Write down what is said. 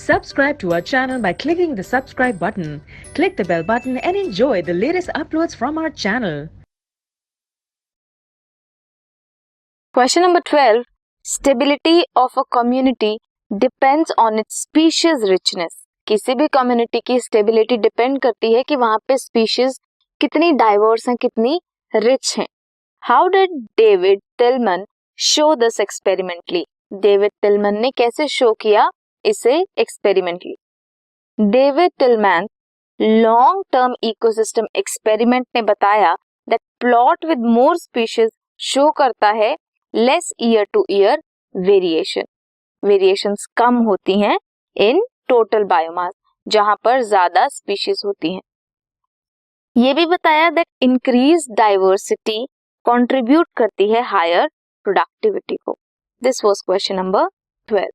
Subscribe to our channel by clicking the subscribe button. Click the bell button and enjoy the latest uploads from our channel. Question number 12. Stability of a community depends on its species richness. किसी भी community की stability depend करती है कि वहां पे species कितनी diverse हैं, कितनी रिच हैं. How did David Tilman show this experimentally? David Tilman ने कैसे शो किया इसे experimentally? David Tilman long term ecosystem experiment ने बताया that plot with more species show करता है less year to year variation. Variations कम होती हैं इन टोटल बायोमास जहां पर ज्यादा स्पीशीज होती हैं. ये भी बताया दैट इंक्रीज डाइवर्सिटी कंट्रीब्यूट करती है हायर प्रोडक्टिविटी को. This was question number 12.